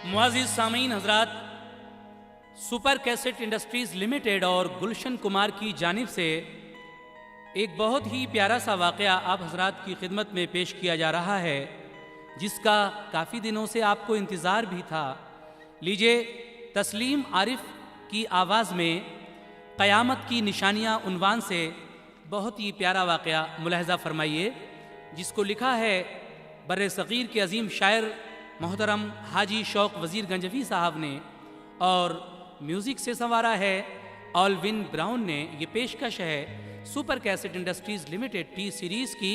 मुअज़्ज़िज़ सामीन हज़रात, super cassette industries limited और गुलशन कुमार की जानिब से एक बहुत ही प्यारा सा वाक़या आप हज़रात की खिदमत में पेश किया जा रहा है, जिसका काफ़ी दिनों से आपको इंतज़ार भी था। लीजिए, तस्लीम आरिफ की आवाज़ में क़यामत की निशानियाँ उन्वान से बहुत ही प्यारा वाक़या मुलाहज़ा फरमाइए, जिसको लिखा है बर्रे सग़ीर के अज़ीम शायर मोहतरम हाजी शौक़ वज़ीर गंजवी साहब ने, और म्यूज़िक से संवारा है ऑलविन ब्राउन ने। ये पेशकश है super cassette industries limited T series की।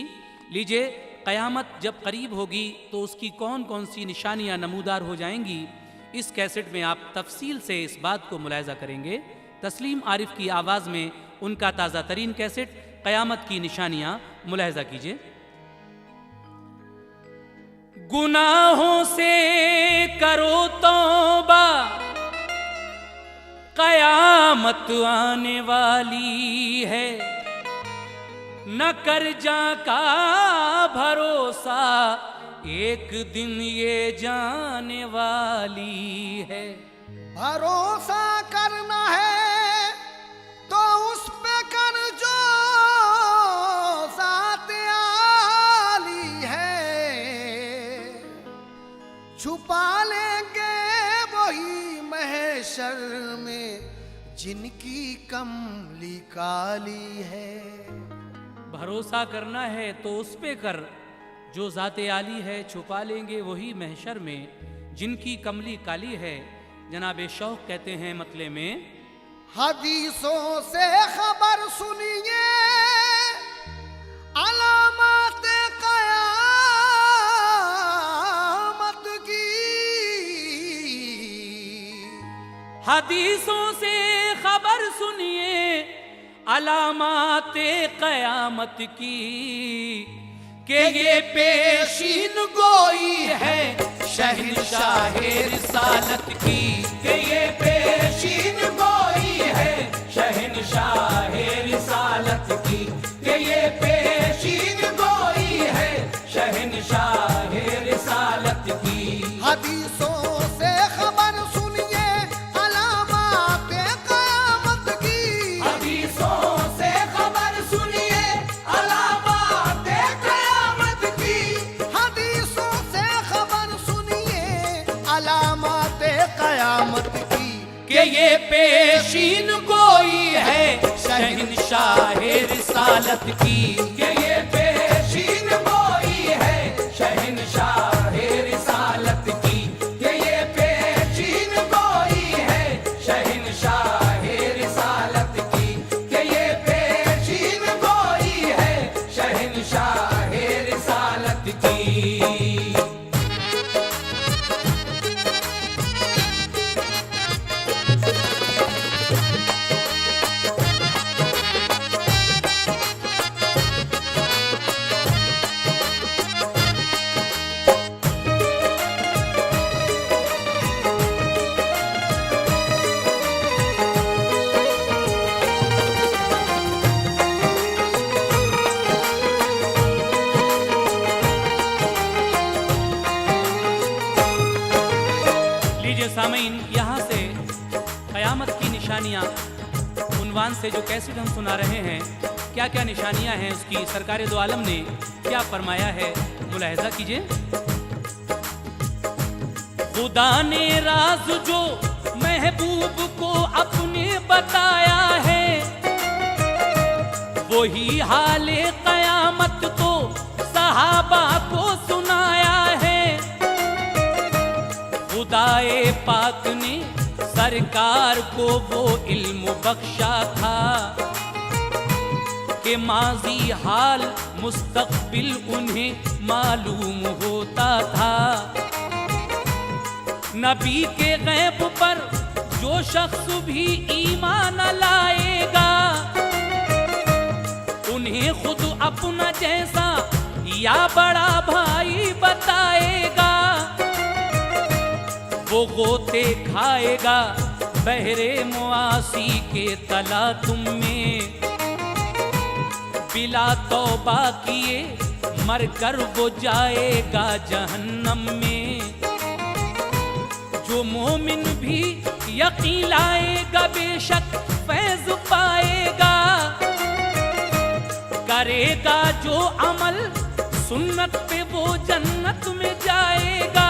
लीजिए, क़यामत जब करीब होगी तो उसकी कौन कौन सी निशानियाँ नमूदार हो जाएंगी, इस कैसेट में आप तफसील से इस बात को मुलाहज़ा करेंगे। तस्लीम आरिफ की आवाज़ में उनका ताज़ा तरीन कैसेट क़यामत की निशानियाँ मुलाहज़ा कीजिए। गुनाहों से करो तौबा, क़यामत आने वाली है, न कर जा का भरोसा, एक दिन ये जाने वाली है। भरोसा करना है तो उस पे कर जो ज़ात आली है, छुपा लेंगे वही महशर में जिनकी कमली काली है। भरोसा करना है तो उस पे कर जो ज़ाते आली है, छुपा लेंगे वही महशर में जिनकी कमली काली है। जनाब शौक़ कहते हैं मतले में, हदीसों से खबर सुनिए अलामत क़यामत की, हदीसों से खबर सुनिए अलामात क़यामत की, के ये पेशीन गोई है शहंशाहे रिसालत की, के ये पेशीन गोई है शहंशाहे रिसालत की, के ये पेशीन गोई है शहंशाहे रिसालत की। हदीसों से खबर सुनिए अलामत क़यामत की, हदीसों से खबर सुनिए अलामत क़यामत की, हदीसों से खबर सुनिए अलामत क़यामत की, कि ये पेशीन गोई है शहंशाहे रिसालत की, कि ये पेशीन गोई है शहंशाहे रिसालत की, कि ये पेशीन गोई है शहंशाहे रिसालत की, कि ये पेशीन गोई है शहंशाहे रिसालत की। लीजिए सामीन, यहाँ से क़यामत की निशानियाँ उन्वान से जो कैसेट हम सुना रहे हैं, क्या क्या निशानियाँ हैं उसकी सरकार दो आलम ने क्या फरमाया है, मुलाहज़ा कीजिए। खुदा ने राज जो महबूब को अपने बताया है, वही हाले क़यामत तो सहाबा को सुनाया है। खुदाए पाक ने सरकार को वो इल्म बख्शा था, कि माजी हाल मुस्तक़बिल उन्हें मालूम होता था। नबी के गैब पर जो शख्स भी ईमान लाएगा, उन्हें खुद अपना जैसा या बड़ा भाई बताएगा। वो गोते खाएगा बहरे मुआसी के तला तुम में, बिला तौबा किए मर कर वो जाएगा जहन्नम में। यकीन लाएगा बेशक फैज पाएगा, करेगा जो अमल सुन्नत पे वो जन्नत में जाएगा।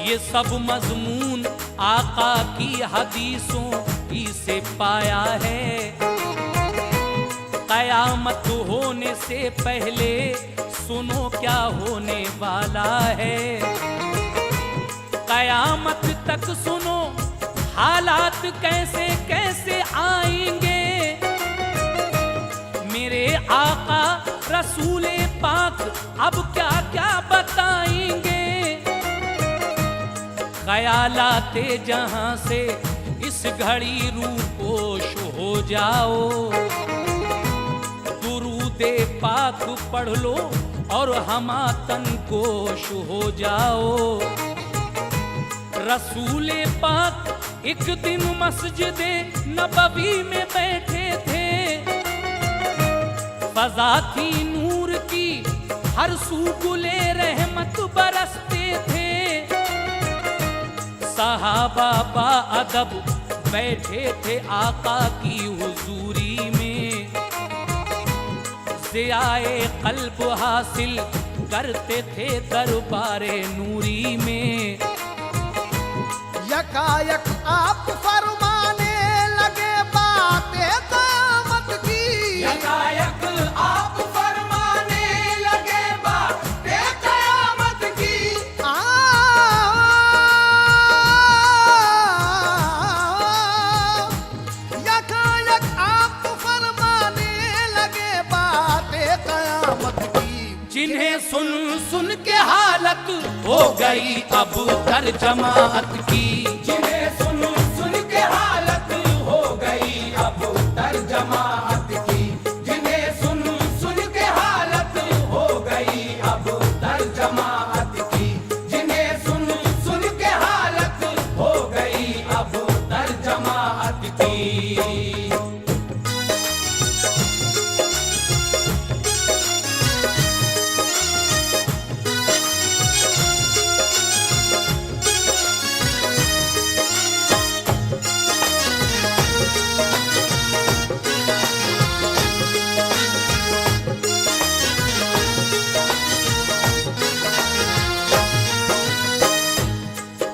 ये सब मजमून आका की हदीसों ही से पाया है। कयामत होने से पहले सुनो क्या होने वाला है। कयामत तक सुनो हालात कैसे कैसे आएंगे। मेरे आका रसूले पाक अब क्या क्या बताएंगे। ख्यालाते जहां से इस घड़ी रूपोश हो जाओ। दुरूदे पाक पढ़ लो और हमातन कोश हो जाओ। रसूले पाक एक दिन मस्जिदे नबवी में बैठे थे। फजा थी नूर की, हर सू गुले रहमत बरसते थे। सहाबा बा अदब बैठे थे आका की हुजूरी में। ज़ियाए क़ल्ब हासिल करते थे दरबारे नूरी में। यकायक आप फरमाने लगे बातें क़यामत की। यकायक आप फरमाने लगे बातें क़यामत की। यकायक आप फरमाने लगे बातें क़यामत की। जिन्हें सुन सुन के हालत हो गई अब तर्जमात की। जिन्हें सुन सुन के हालत हो गई अब तर्जमात की। जिन्हें सुन सुन के हालत हो गई अब तर्जमात की। जिन्हें सुन सुन के हालत हो गई अब तर्जमात की।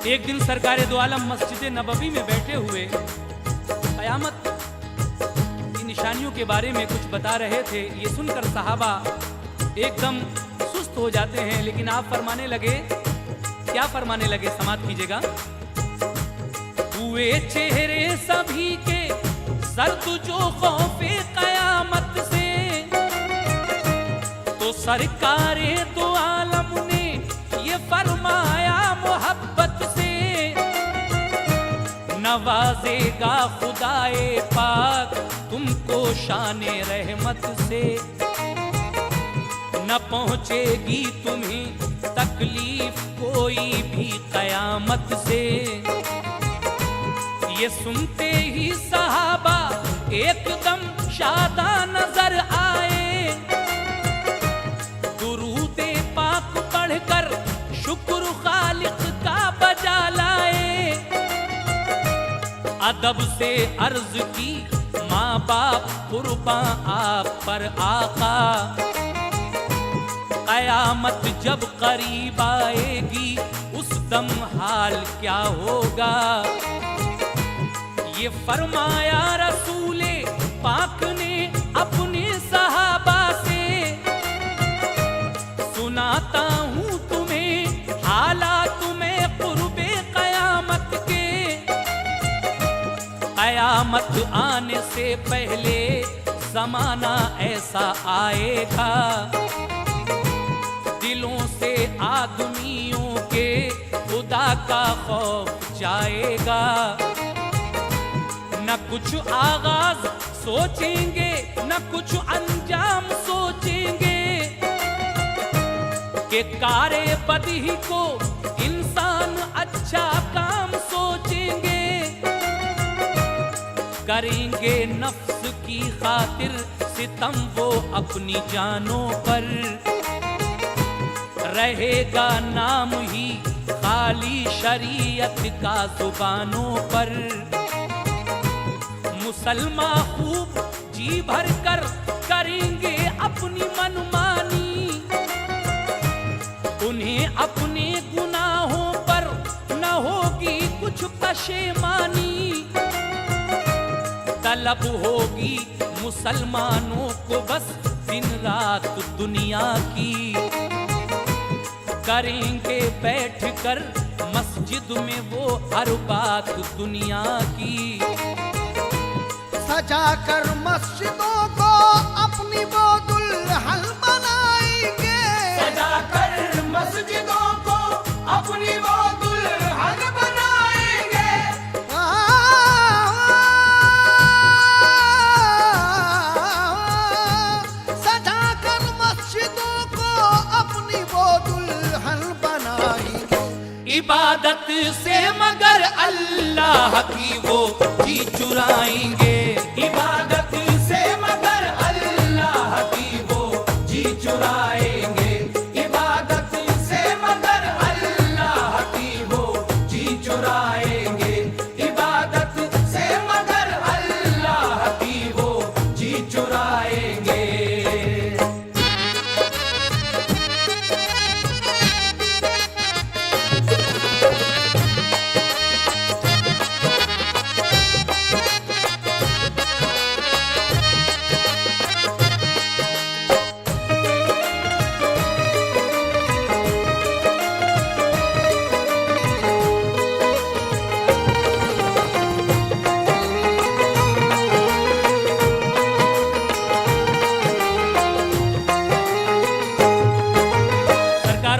एक दिन सरकारे दो आलम मस्जिद नबवी में बैठे हुए कयामत की निशानियों के बारे में कुछ बता रहे थे। ये सुनकर सहाबा एकदम सुस्त हो जाते हैं। लेकिन आप फरमाने लगे, क्या फरमाने लगे, समात कीजिएगा। हुए चेहरे सभी के सर्द जो खौफे कयामत से, तो सरकारे दो आलम ने ये फरमाया मोहब्बत से। नवाजेगा खुदाए पाक तुमको शाने रहमत से। न पहुंचेगी तुम्हें तकलीफ कोई भी कयामत से। ये सुनते ही सहाबा एकदम शादा नजर आए। दुरूदे पाक पढ़कर शुक्र खालिक का बजा लाए। अदब से अर्ज की माँ बाप कुर्बान आप पर आका। कयामत जब करीब आएगी उस दम हाल क्या होगा। ये फरमाया रसूले पाक ने अपने सहाबा से। सुनाता हूँ तुम्हें हालात में कुर्बे कयामत के। कयामत आने से पहले जमाना ऐसा आएगा। दिलों से आदमियों के खुदा का खौफ जाएगा। न कुछ आगाज सोचेंगे न कुछ अंजाम सोचेंगे। कि कारे बदी को इंसान अच्छा काम सोचेंगे। करेंगे नफ्स की खातिर सितम वो अपनी जानों पर। रहेगा नाम ही खाली शरीयत का जुबानों पर। मुसलमान खूब जी भर कर करेंगे अपनी मनमानी, उन्हें अपने गुनाहों पर न होगी कुछ पशेमानी। तलब होगी मुसलमानों को बस दिन रात दुनिया की, करेंगे बैठ कर मस्जिद में वो हर बात दुनिया की। सजा कर मस्जिदों को अपनी वो दुल्हन बनाएंगे, सजा कर मस्जिदों को अपनी वो दुल्हन बनाएंगे। सजा कर मस्जिदों को अपनी वो दुल्हन बनाएंगे। इबादत से मगर अल्लाह की वो जी चुराएंगे, इबादत से मगर अल्लाह की वो जी चुराएंगे। इबादत से मगर अल्लाह की वो जी चुराएंगे। इबादत से मगर अल्लाह की वो जी चुराएंगे।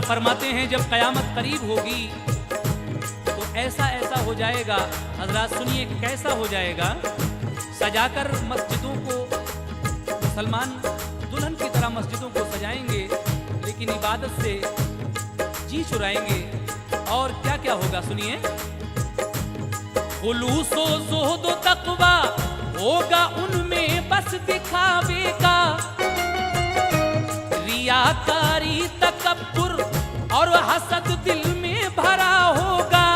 फरमाते हैं जब कयामत करीब होगी तो ऐसा ऐसा हो जाएगा। हजरात सुनिए कैसा हो जाएगा। सजाकर मस्जिदों को मुसलमान दुल्हन की तरह मस्जिदों को सजाएंगे, लेकिन इबादत से जी चुराएंगे। और क्या क्या होगा सुनिए। खुलूसो ज़ुहद तक़वा होगा उनमें बस दिखावे का, रियाकारी तकब्बुर और हसद दिल में भरा होगा।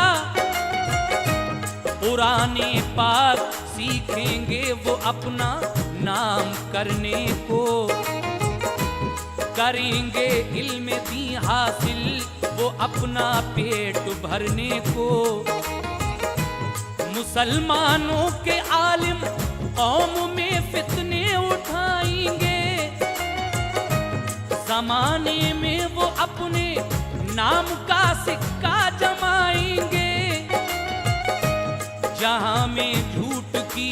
पुराने पाक सीखेंगे वो अपना नाम करने को, करेंगे इल्म दी हासिल वो अपना पेट भरने को। मुसलमानों के आलिम कौम में फितने उठाएंगे, जमाने में वो अपने नाम का सिक्का जमाएंगे। जहां में झूठ की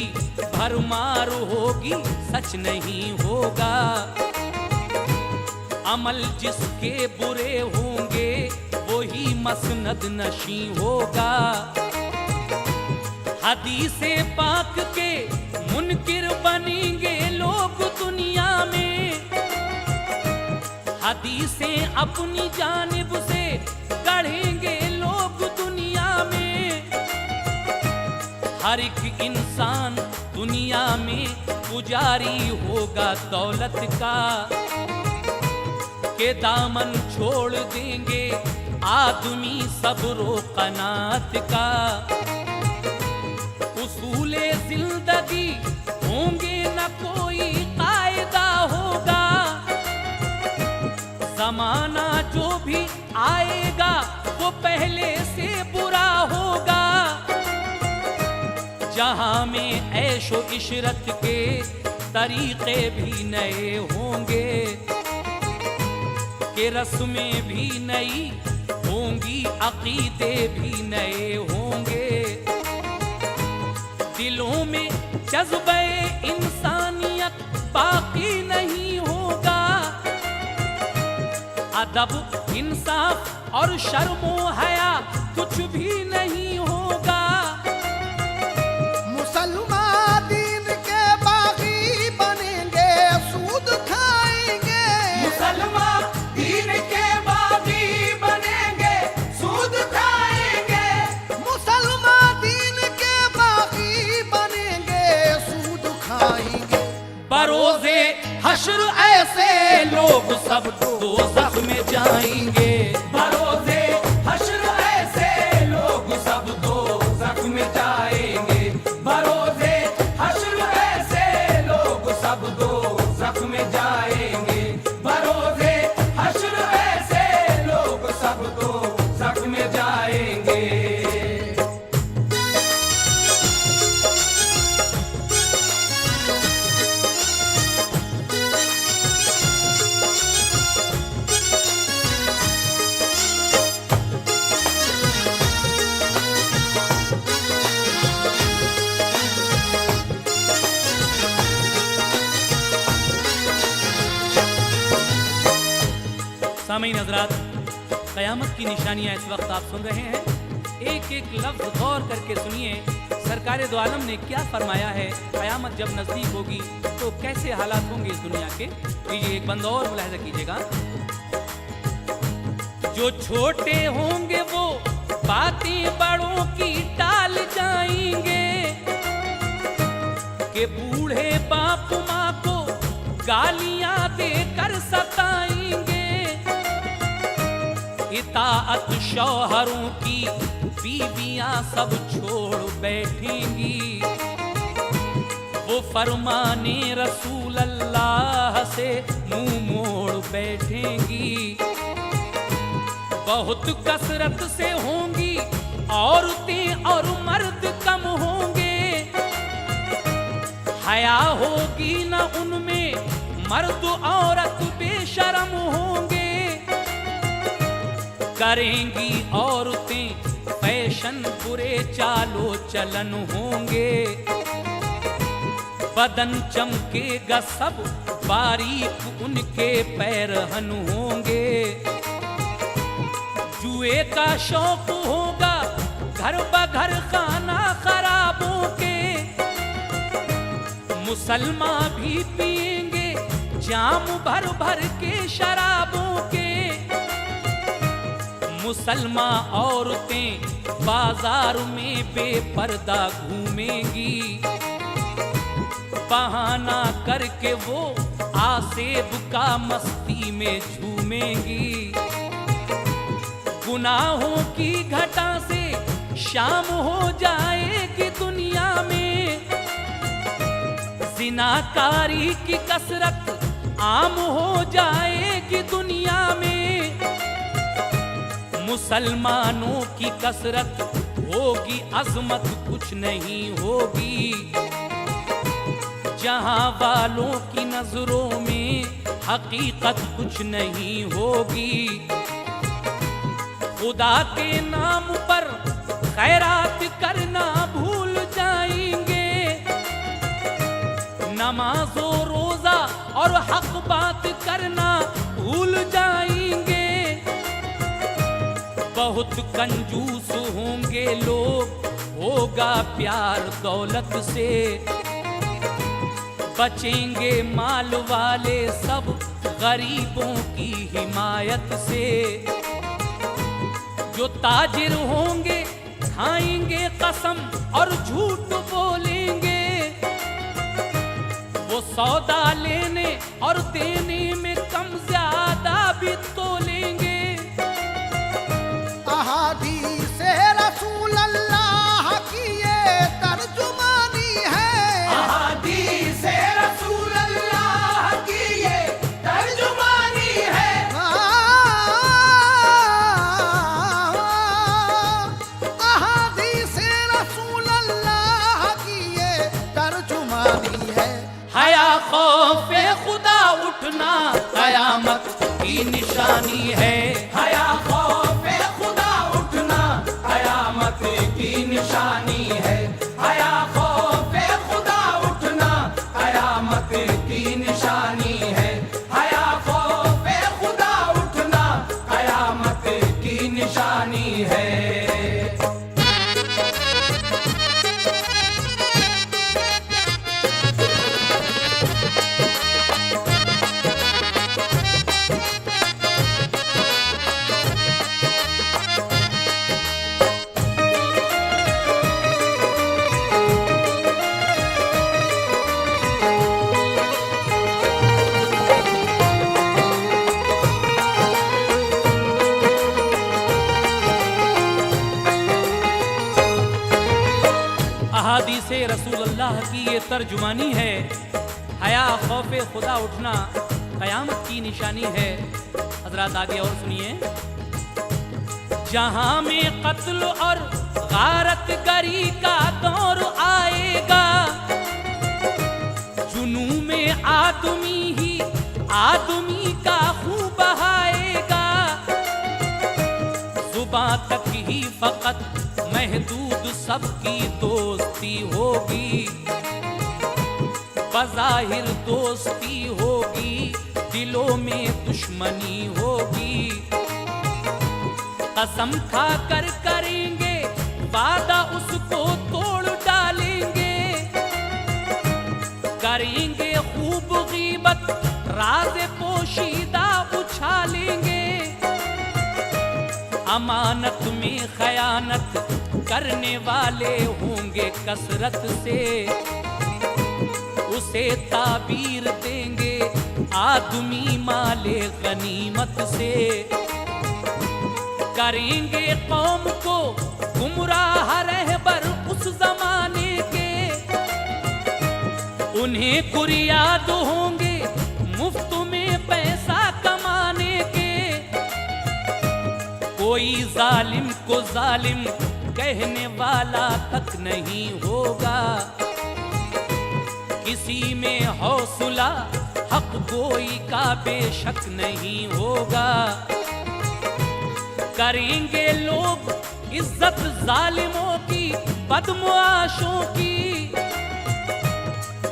भरमार होगी सच नहीं होगा, अमल जिसके बुरे होंगे वही मसनद नशी होगा। हदीसे पाक के मुनकिर बनेंगे लोग दुनिया में, हदीसें अपनी जानिब से गढ़ेंगे लोग दुनिया में। हर एक इंसान दुनिया में पुजारी होगा दौलत का, के दामन छोड़ देंगे आदमी सब्रो कनात का। उसूले जिंदगी होंगे न कोई कायदा होगा, जमाना जो भी आएगा वो पहले से बुरा होगा। जहां में ऐशो इशरत के तरीके भी नए होंगे, के रस्में भी नई होंगी, अकीदे भी नए होंगे। दिलों में जज्बे इंसानियत बाकी नहीं होगा, अदब इंसाफ और शर्मो हया कुछ भी नहीं होगा। मुसलमान दीन के बागी बनेंगे, सूद खाएंगे। मुसलमान दीन के बागी बनेंगे, सूद खाएंगे। मुसलमान दीन के बागी बनेंगे, सूद खाएंगे। बरोज़े हश्र ऐसे लोग सब दोज़ख में जाएंगे। बरोज़े हश्र कयामत की निशानियां इस वक्त आप सुन रहे हैं। एक एक लफ्ज गौर करके सुनिए, सरकार दो आलम ने क्या फरमाया है। कयामत जब नजदीक होगी तो कैसे हालात होंगे इस दुनिया के। लीजिए एक बंद और मुलाहिजा कीजिएगा। जो छोटे होंगे वो बातें बड़ों की टाल जाएंगे, कि बूढ़े बाप माँ को गालियां देकर सताएंगे। इताअत शौहरों की बीवियां सब छोड़ बैठेंगी, वो फरमाने रसूल अल्लाह से मुंह मोड़ बैठेंगी। बहुत कसरत से होंगी औरतें और मर्द कम होंगे, हया होगी न उनमें, मर्द औरत बेशर्म होंगे। करेंगी औरतें फैशन, बुरे चालो चलन होंगे। बदन चमकेगा सब, बारीक उनके पैरहन होंगे। जुए का शौक होगा घर बघर खाना खराबों के, मुसलमान भी पिएंगे जाम भर भर के शराबों के। मुसलमान औरतें बाजार में बेपर्दा घूमेंगी, बहाना करके वो आसेब का मस्ती में झूमेंगी। गुनाहों की घटा से शाम हो जाएगी दुनिया में, जिनाकारी की कसरत आम हो जाएगी दुनिया में। मुसलमानों की कसरत होगी, अजमत कुछ नहीं होगी। जहां वालों की नजरों में हकीकत कुछ नहीं होगी। खुदा के नाम पर खैरात करना भूल जाएंगे, नमाजो रोजा और हक बात करना भूल जाएंगे। बहुत कंजूस होंगे लोग, होगा प्यार दौलत से। बचेंगे माल वाले सब गरीबों की हिमायत से। जो ताजिर होंगे खाएंगे कसम और झूठ बोलेंगे, वो सौदा लेने और देने में कम ज्यादा भी तोलेंगे। अहादीसे रसूल अल्लाह की ये तर्जुमानी है। अहादीसे रसूल अल्लाह की ये तर्जुमानी है। अहादीसे रसूल अल्लाह की ये तर्जुमानी है। हया खौफे खुदा उठना कयामत की निशानी है। हया खौफे खुदा उठना कयामत की निशानी है। हया खौफे खुदा उठना कयामत की निशानी है। हया खौफे खुदा उठना कयामत की निशानी है। अहादीसे रसूल अल्लाह की ये तर्जुमानी है। हया खौफे खुदा उठना कयामत की निशानी है। हजरात आगे और सुनिए। जहां में कत्ल और गारत गरी का दौर आएगा, जुनू में आदमी ही आदमी का खून बहाएगा। जुबां तक ही फकत महदूद सबकी दोस्ती होगी, बज़ाहिर दोस्ती होगी, दिलों में दुश्मनी होगी। कसम खा कर करेंगे वादा उसको तोड़ डालेंगे, करेंगे खूब गीबत राज पोशीदा उछालेंगे, अमानत में खयानत करने वाले होंगे कसरत से, उसे ताबीर देंगे आदमी माले गनीमत से, करेंगे कौम को गुमराह रहबर उस जमाने के, उन्हें कुरियाद होंगे मुफ्त में पैसा कमाने के, कोई जालिम को जालिम कहने वाला तक नहीं होगा, किसी में हौसला हक गोई का बेशक नहीं होगा, करेंगे लोग इज्जत जालिमों की बदमुआशों की,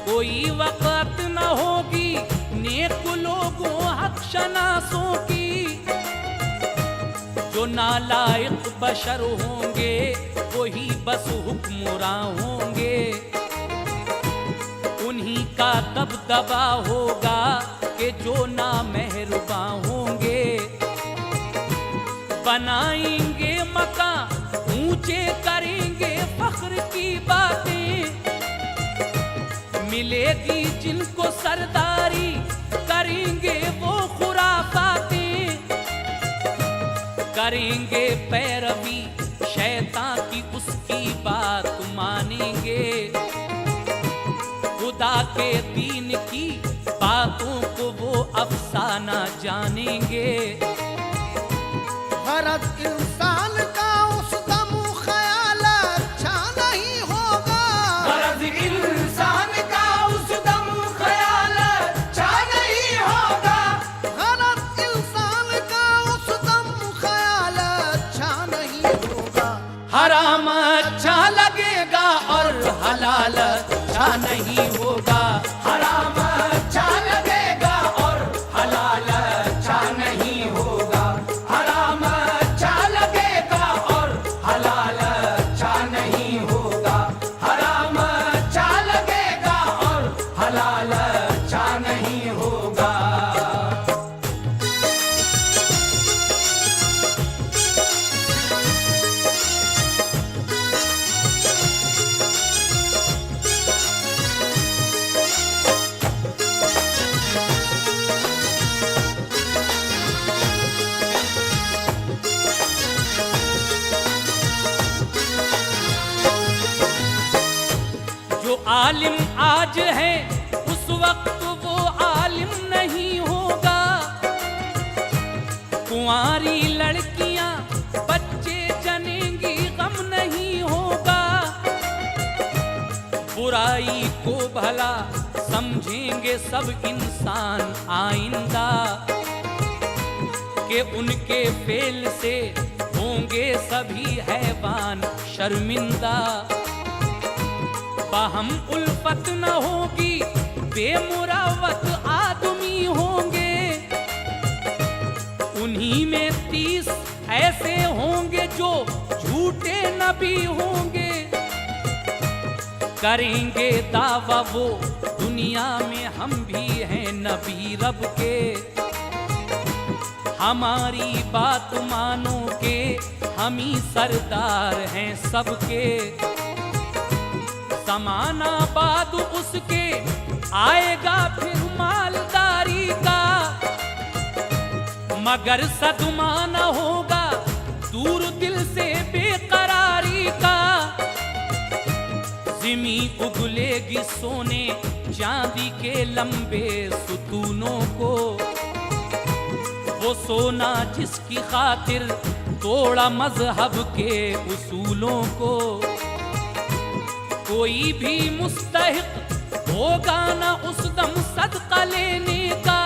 कोई वक़्त न होगी नेक लोगों हक शनासों की, जो नालायक बशर होंगे वही बस हुक्मरां होंगे, उन्हीं का दबदबा होगा कि जो नामेहरबां होंगे, बनाएंगे मकान ऊंचे करेंगे फख्र की बातें, मिलेगी जिनको सरदारी करेंगे वो खुराफातें, करेंगे पैरवी शैतान की उसकी बात मानेंगे, खुदा के दीन की बातों को वो अफसाना जानेंगे, गरज इंसान का उस दम ख्याल अच्छा नहीं होगा, गरज इंसान का उस दम ख्याल अच्छा नहीं होगा, गरज इंसान का उस दम ख्याल अच्छा नहीं होगा, हराम अच्छा लगेगा और हलाल अच्छा नहीं होगा, हराम अच्छा लगेगा और हलाल अच्छा नहीं होगा, हराम अच्छा लगेगा और हलाल अच्छा नहीं होगा, हराम अच्छा लगेगा और हलाल अच्छा नहीं होगा। जो आलिम आज है उस वक्त वो आलिम नहीं होगा, कुंवारी लड़कियां बच्चे जनेंगी गम नहीं होगा, बुराई को भला समझेंगे सब इंसान आइंदा, कि उनके फेल से होंगे सभी हैवान शर्मिंदा, बाहम उल्फत न होगी बेमुरावत आदमी होंगे, उन्हीं में 30 ऐसे होंगे जो झूठे नबी होंगे, करेंगे दावा वो दुनिया में हम भी हैं नबी रब के, हमारी बात मानो के हम ही सरदार हैं सबके, समाना बाद उसके आएगा फिर मालदारी का, मगर सदमा न होगा दूर दिल से बेकरारी का, जिमी उगलेगी सोने चांदी के लंबे सुतूनों को, वो सोना जिसकी खातिर तोड़ा मजहब के उसूलों को, कोई भी मुस्तहिक होगा ना उस दम सदका लेने का,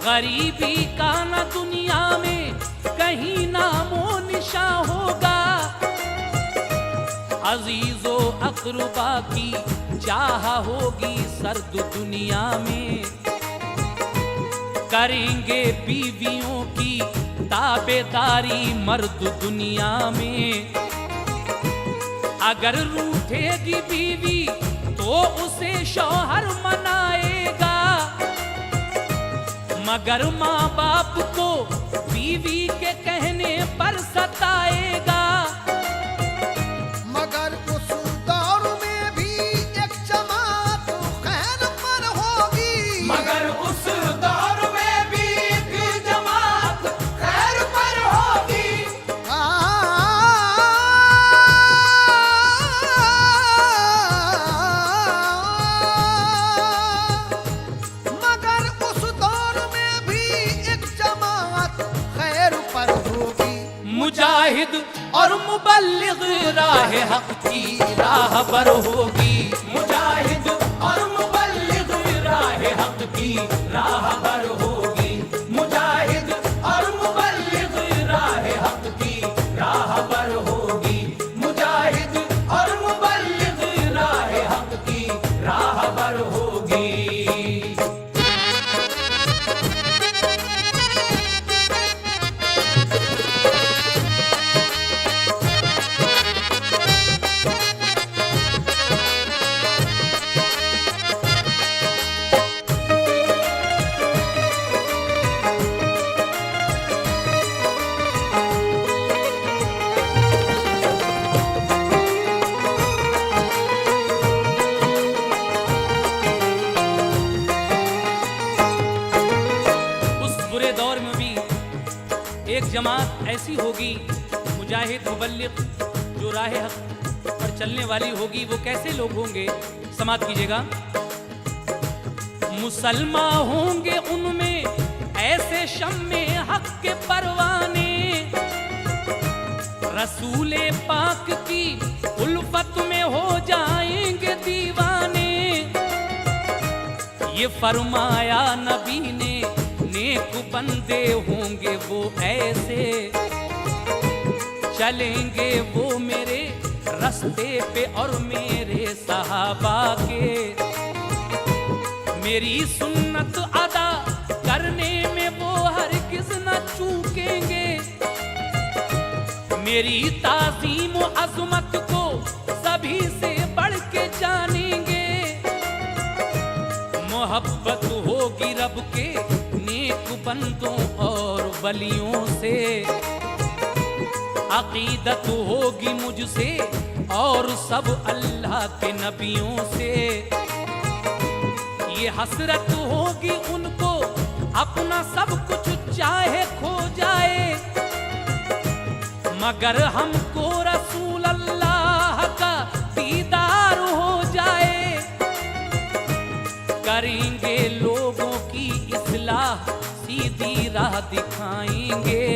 गरीबी का ना दुनिया में कहीं नामो निशा होगा, अजीजो अकरबा की चाह होगी सर्द दुनिया में, करेंगे बीवियों की ताबेदारी मर्द दुनिया में। अगर रूठेगी बीवी तो उसे शौहर मनाएगा, मगर माँ बाप को बीवी के कहने पर सताएगा। मगर उस दौर में भी एक जमात खैर पर होगी, मगर उस दौर में भी एक जमात खैर पर होगी। मगर उस दौर में भी एक जमात खैर पर होगी। मुजाहिद और मुबल्लिग राह हक की राह पर होगी। मुजाहिद और मुबल्लिग राह हक की राह पर होगी। मुजाहिद और मुबल्लिग राह हक की राह पर होगी। मुजाहिद और मुबल्लिग राह हक की राह पर होगी। उस बुरे दौर में भी एक जमात ऐसी होगी, मुजाहिद मुबल्लिग, जो राह हक पर चलने वाली होगी। वो कैसे लोग होंगे, समाप्त कीजिएगा। मुसलमान होंगे उनमें ऐसे शम्मे हक के परवाने, रसूले पाक की उल्फत में हो जाएंगे दीवाने। ये फरमाया नबी ने, नेक बंदे होंगे वो ऐसे, चलेंगे वो मेरे रास्ते पे और मेरे सहाबा के। मेरी सुन्नत अदा करने में वो हरगिज़ न चूकेंगे, मेरी ताज़ीम व अज़मत को सभी से बढ़ के जानेंगे। मोहब्बत होगी रब के नेक बंदों और वलियों से, अकीदत होगी मुझसे और सब अल्लाह के नबियों से। ये हसरत होगी उनको अपना सब कुछ चाहे खो जाए, मगर हमको रसूल अल्लाह का दीदार हो जाए। करेंगे लोगों की इस्लाह, सीधी राह दिखाएंगे,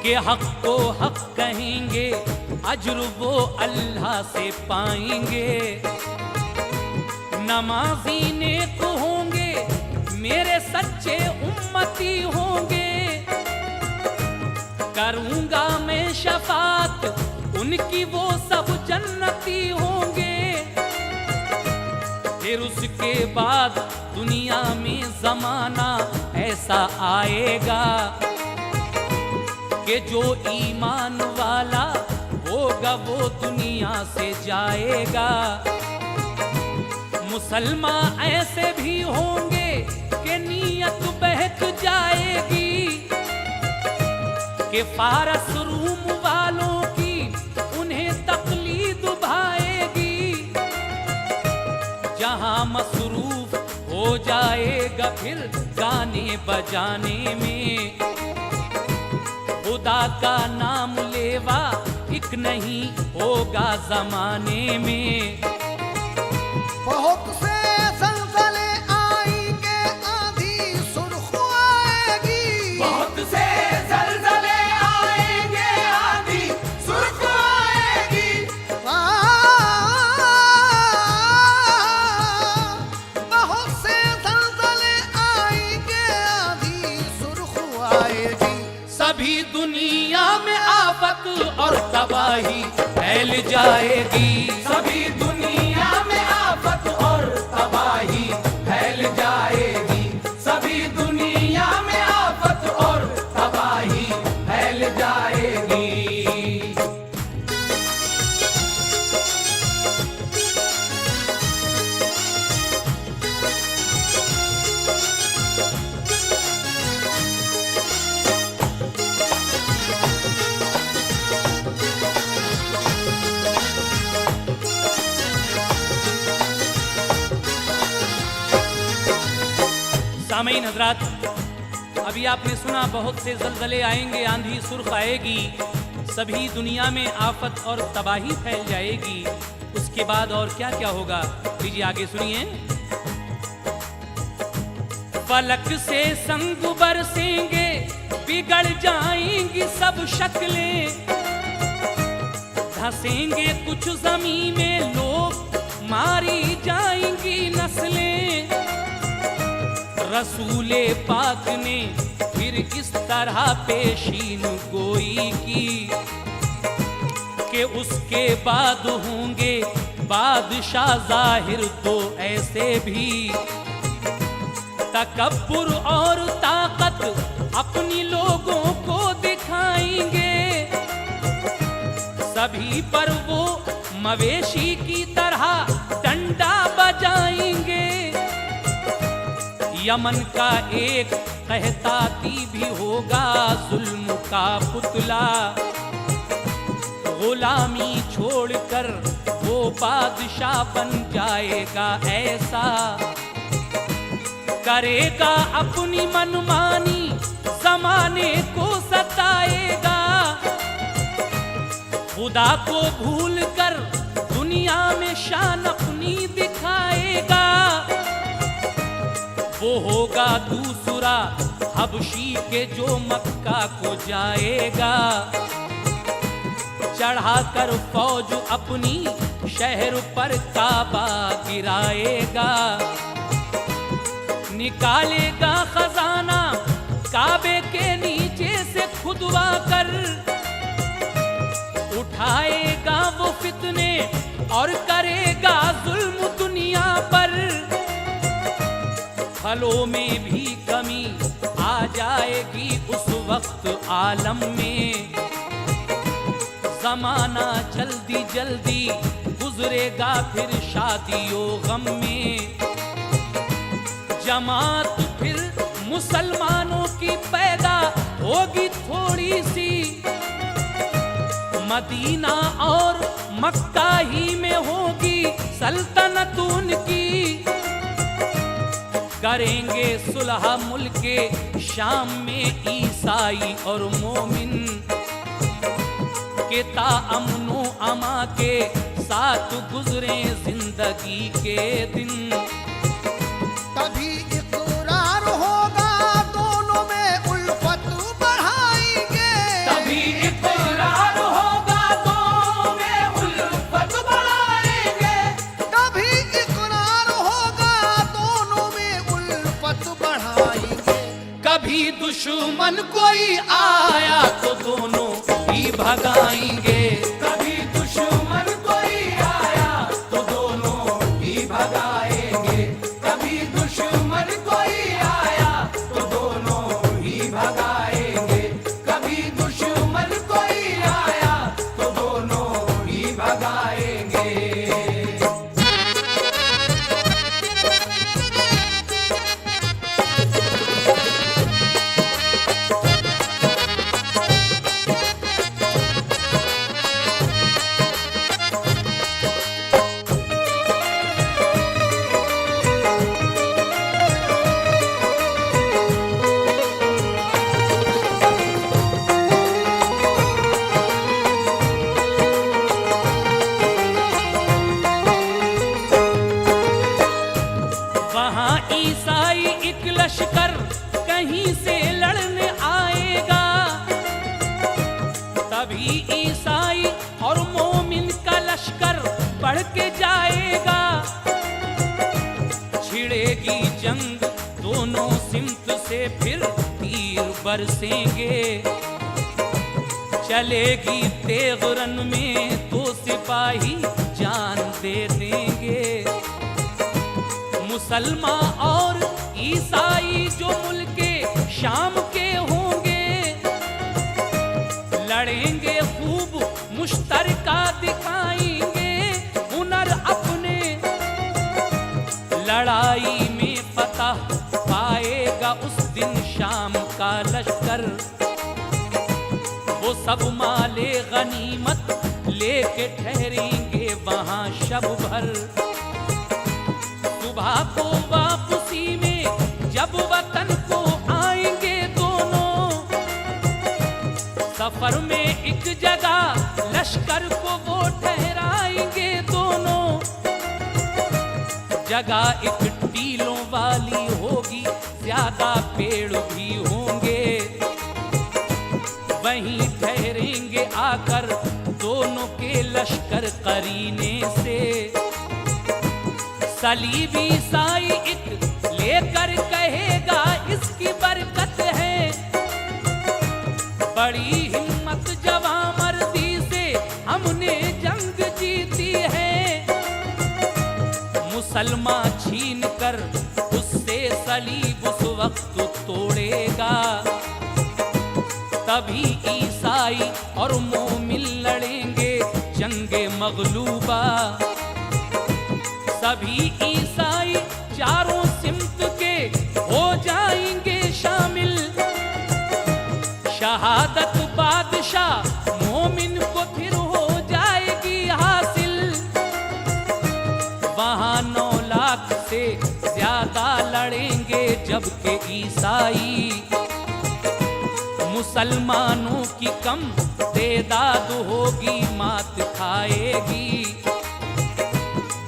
कि हक को हक कहेंगे, अज्र वो अल्लाह से पाएंगे। नमाजी नेक होंगे, मेरे सच्चे उम्मती होंगे, करूंगा मैं शफात उनकी, वो सब जन्नती होंगे। फिर उसके बाद दुनिया में जमाना ऐसा आएगा, कि जो ईमान वाला होगा वो दुनिया से जाएगा। मुसलमान ऐसे भी होंगे कि नीयत बहक जाएगी, कि फारस रूम वालों की उन्हें तकलीद भाएगी। जहां मसरूफ हो जाएगा फिर गाने बजाने में, खुदा का नाम लेवा एक नहीं होगा जमाने में। बहुत से ज़लज़ले आएंगे, आंधी सुर्ख आएगी। बहुत से ज़लज़ले आएंगे, आंधी सुर्ख आएगी। बहुत से ज़लज़ले आएंगे, आंधी सुर्ख आएगी। सभी दुनिया में आफत और तबाही फैल जाएगी। सभी दुनिया में आफत और तबाही फैल जाएगी। सभी दुनिया में आफत और सामीन हजरात, अभी आपने सुना बहुत से ज़लज़ले आएंगे, आंधी सुर्ख आएगी, सभी दुनिया में आफत और तबाही फैल जाएगी। उसके बाद और क्या क्या होगा, लीजिए आगे सुनिए। फलक से संग बरसेंगे, बिगड़ जाएंगी सब शक्लें, धंसेंगे कुछ ज़मीं में लोग, मारी जाएंगी नस्लें। रसूले पाक ने फिर इस तरह पेशीन गोई की कि उसके बाद होंगे बादशाह ज़ाहिर तो ऐसे भी, तकब्बुर और ताकत अपनी लोगों को दिखाएंगे, सभी पर वो मवेशी की तरह डंडा बजाएंगे। यमन का एक कहताती भी होगा जुल्म का पुतला, गुलामी छोड़कर वो बादशाह बन जाएगा ऐसा, करेगा अपनी मनमानी, जमाने को सताएगा, खुदा को भूलकर दुनिया में शान अपनी दिखाएगा। वो होगा दूसरा हबशी के जो मक्का को जाएगा, चढ़ाकर फौज अपनी शहर पर काबा गिराएगा, निकालेगा खजाना काबे के नीचे से खुदवा कर, उठाएगा वो फितने और करेगा जुल्म दुनिया पर। फलों में भी कमी आ जाएगी उस वक्त आलम में, ज़माना जल्दी जल्दी गुजरेगा फिर शादियों गम में। जमात फिर मुसलमानों की पैदा होगी थोड़ी सी, मदीना और मक्का ही में होगी सल्तनत उनकी, करेंगे सुलह मुल्के शाम में ईसाई और मोमिन, के ताअमनो अमा के साथ गुजरे जिंदगी के दिन। तभी इकरार होगा दोनों में उल्फत बढ़ाएंगे, तभी इकरार होगा दोनों में उल्फत बढ़ाएंगे, तभी इकरार होगा दोनों में उल्फत बढ़ाएंगे। कभी दुश्मन कोई आया तो दोनों ही भगाएंगे, कभी दुश्मन कोई आया तो दोनों ही भगाएंगे, कभी दुश्मन कोई आया तो दोनों ही भगाएंगे, कभी दुश्मन कोई आया तो दोनों ही भगाएंगे। वहाँ ईसाई एक लश्कर कहीं से लड़ने आएगा, तभी ईसाई और मोमिन का लश्कर बढ़ के जाएगा, छिड़ेगी जंग दोनों सिमत से फिर तीर बरसेंगे, चलेगी तेग रन में तो सिपाही जान दे देंगे। मुसलमान और ईसाई जो मुल्के शाम के होंगे, लड़ेंगे खूब मुश्तरका दिखाएंगे हुनर अपने, लड़ाई में फतह पाएगा उस दिन शाम का लश्कर, वो सब माले गनीमत लेके ठहरेंगे वहाँ शब भर। सुबह को वापसी में जब वतन सफर में एक जगह लश्कर को वो ठहराएंगे दोनों। जगह एक टीलों वाली होगी, ज्यादा पेड़ भी होंगे। वहीं ठहरेंगे आकर दोनों के लश्कर करीने से। सलीबी ईसाई एक लेकर कहेगा इसकी बरकत है। बड़ी हिम्मत जवां मर्दी से हमने जंग जीती है। मुसलमान छीन कर उससे सलीब उस वक्त तोड़ेगा। तभी ईसाई और मोमिन लड़ेंगे जंगे मगलूबा। सभी ईसाई चारों सिमत के हो जाएंगे शामिल। शहादत बादशाह मोमिन को फिर हो जाएगी हासिल। वहां 9 लाख से ज्यादा लड़ेंगे जबकि ईसाई। मुसलमानों की कम तादाद होगी, मात खाएगी।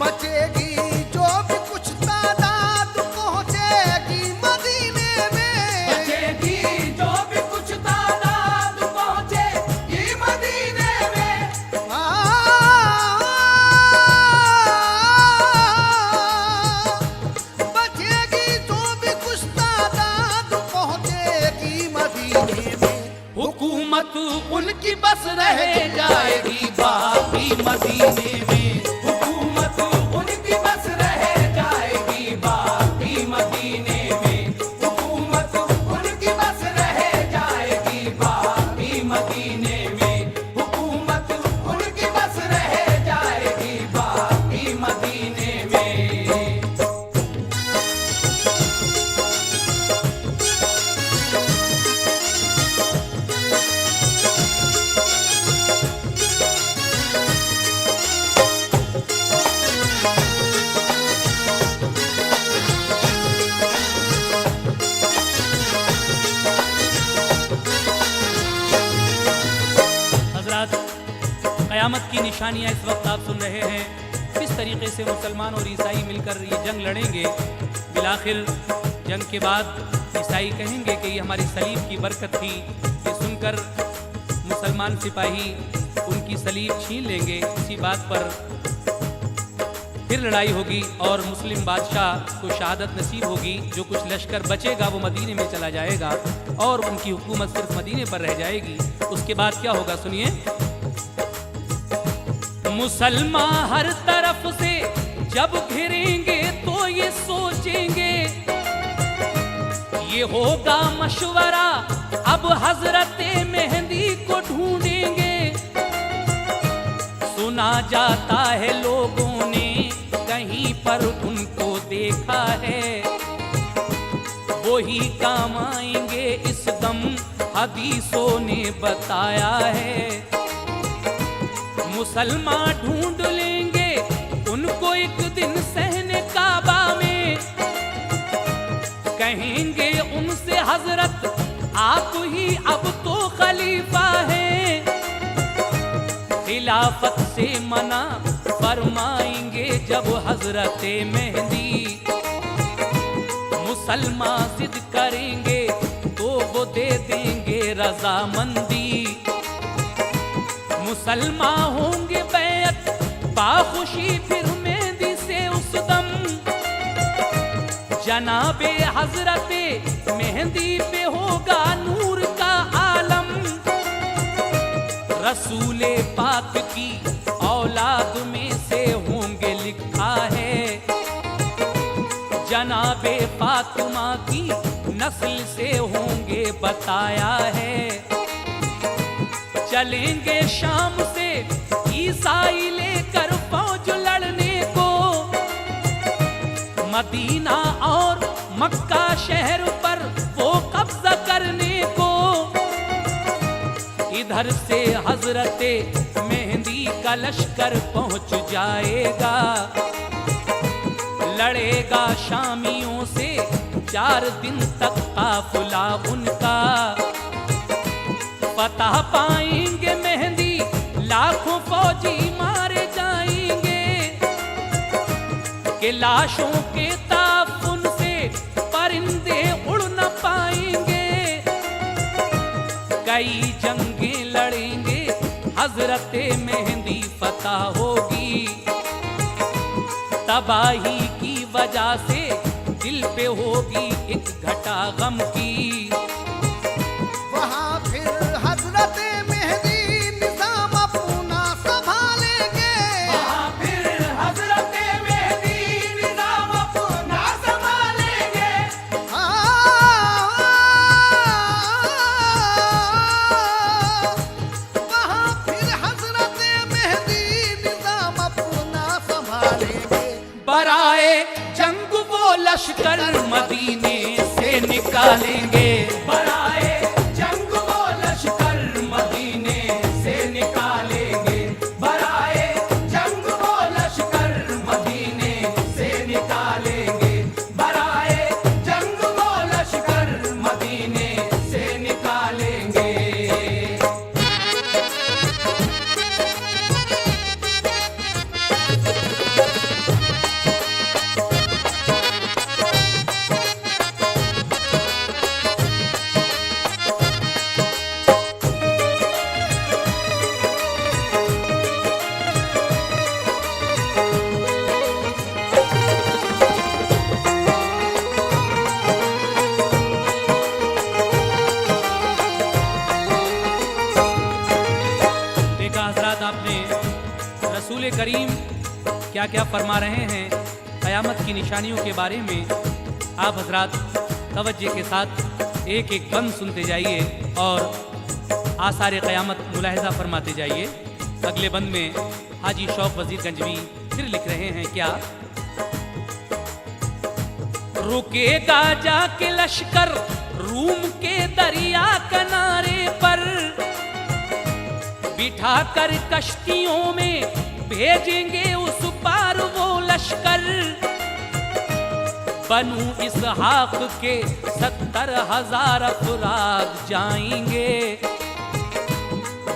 बचेगी जो भी कुछ तादाद पहुंचेगी मदीने में। बचेगी जो भी कुछ तादाद पहुंचेगी मदीने में। बचेगी जो भी कुछ तादाद पहुंचेगी मदीने में। हुकूमत उनकी बस रह जाएगी बाकी मदीने में। हुकूमत उनकी बस रह जाएगी बाकी मदीने में। हुकूमत उनकी बस रह जाएगी बाकी मदीने में। हुकूमत उनकी बस रह जाएगी बाकी मदीने में। क़यामत की निशानियां इस वक्त आप सुन रहे हैं। किस तरीके से मुसलमान और ईसाई मिलकर ये जंग लड़ेंगे। बिलाखिर जंग के बाद ईसाई कहेंगे कि ये हमारी सलीब की बरकत थी। ये सुनकर मुसलमान सिपाही उनकी सलीब छीन लेंगे। इसी बात पर फिर लड़ाई होगी और मुस्लिम बादशाह को शहादत नसीब होगी। जो कुछ लश्कर बचेगा वो मदीने में चला जाएगा और उनकी हुकूमत सिर्फ मदीने पर रह जाएगी। उसके बाद क्या होगा सुनिए। मुसलमान हर तरफ से जब घिरेंगे तो ये सोचेंगे, ये होगा मशवरा अब हजरत मेहंदी को ढूंढेंगे। सुना जाता है लोगों ने कहीं पर उनको देखा है। वो ही काम आएंगे इस दम, हदीसों ने बताया है। मुसलमान ढूंढ लेंगे उनको एक दिन सहने काबा में। कहेंगे उनसे हजरत आप ही अब तो खलीफा हैं। खिलाफत से मना फरमाएंगे जब हजरत मेहंदी। मुसलमान जिद करेंगे तो वो दे देंगे रजामंदी। मुसलमान होंगे बैत बाखुशी फिर मेहंदी से उस दम। जनाबे हजरते मेहंदी पे होगा नूर का आलम। रसूले पाक की औलाद में से होंगे लिखा है। जनाबे फातिमा की नस्ल से होंगे बताया है। चलेंगे शाम से ईसाई लेकर फौज लड़ने को। मदीना और मक्का शहर पर वो कब्जा करने को। इधर से हजरते मेहंदी का लश्कर पहुंच जाएगा। लड़ेगा शामियों से 4 दिन तक काफिला उनका। फतह पाएंगे मेहंदी, लाखों फौजी मारे जाएंगे, कि लाशों के ताफुन से परिंदे उड़ न पाएंगे। कई जंगें लड़ेंगे, हजरते मेहंदी फतह होगी। तबाही की वजह से दिल पे होगी एक घटा गम की। वहाँ फिर हजरत मेहदी निजाम अपना संभालेंगे। वहाँ फिर हजरत मेहदी निजाम अपना संभालेंगे। वहाँ फिर हजरत मेहदी निजाम अपना संभालेंगे। बराए जंग वो लश्कर मदीने से निकालेंगे। बराए जंग वो लश्कर मदीने से निकालेंगे। बराए जंग वो लश्कर मदीने से निकालेंगे। बराए जंग वो लश्कर मदीने से निकालेंगे। देखा हजरात आपने रसूल करीम क्या क्या फरमा रहे हैं क़यामत की निशानियों के बारे में। आप हजरात तवज्जो के साथ एक एक बंद सुनते जाइए और आसार क़यामत मुलाहिज़ा फरमाते जाइए। अगले बंद में हाजी शौक वजीर गंजवी फिर लिख रहे हैं क्या, रुकेगा जाके लश्कर रूम के दरिया किनारे पर, बिठा कर कश्तियों में भेजेंगे उस पार वो लश्कर। बनु इसहाक के 70,000 अफराद जाएंगे,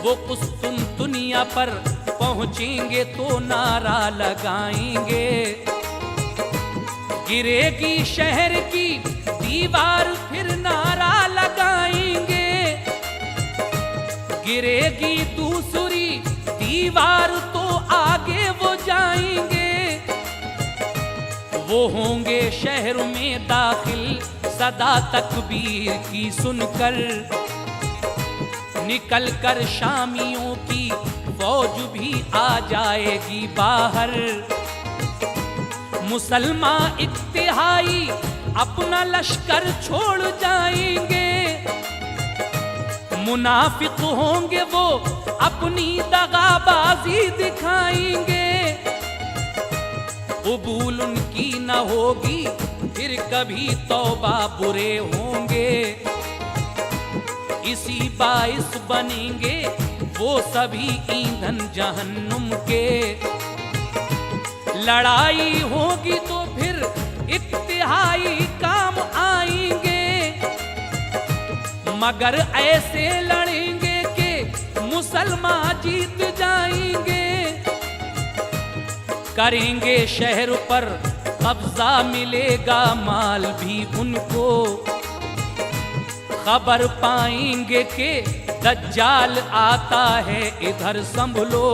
वो कुस्तुनतुनिया पर पहुंचेंगे तो नारा लगाएंगे। गिरेगी शहर की दीवार फिर नारा लगाएंगे, गिरेगी दूसरी दीवार तो आगे वो जाएंगे। वो होंगे शहर में दाखिल सदा तकबीर की सुनकर, निकल कर शामियों की फौज भी आ जाएगी बाहर। मुसलमान इत्तिहाई अपना लश्कर छोड़ जाएंगे, मुनाफिक होंगे वो अपनी दगाबाजी दिखाएंगे। कबूल उनकी न होगी फिर कभी तौबा बुरे होंगे, इसी बाइस बनेंगे वो सभी ईंधन जहन्नुम के। लड़ाई होगी तो फिर इत्तिहाई काम आएंगे, मगर ऐसे लड़ेंगे कि मुसलमान जीत जाएंगे। करेंगे शहर पर कब्जा मिलेगा माल भी उनको, खबर पाएंगे कि दज्जाल आता है इधर संभलो।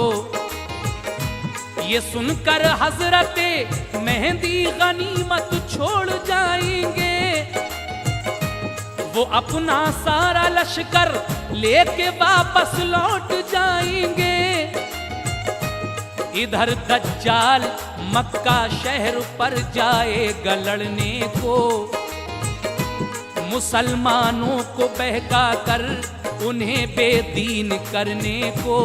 ये सुनकर हजरते मेहंदी गनीमत छोड़ जाएंगे, वो अपना सारा लश्कर लेके वापस लौट जाएंगे। इधर दज्जाल मक्का शहर पर जाएगा लड़ने को, मुसलमानों को बहका कर उन्हें बेदीन करने को।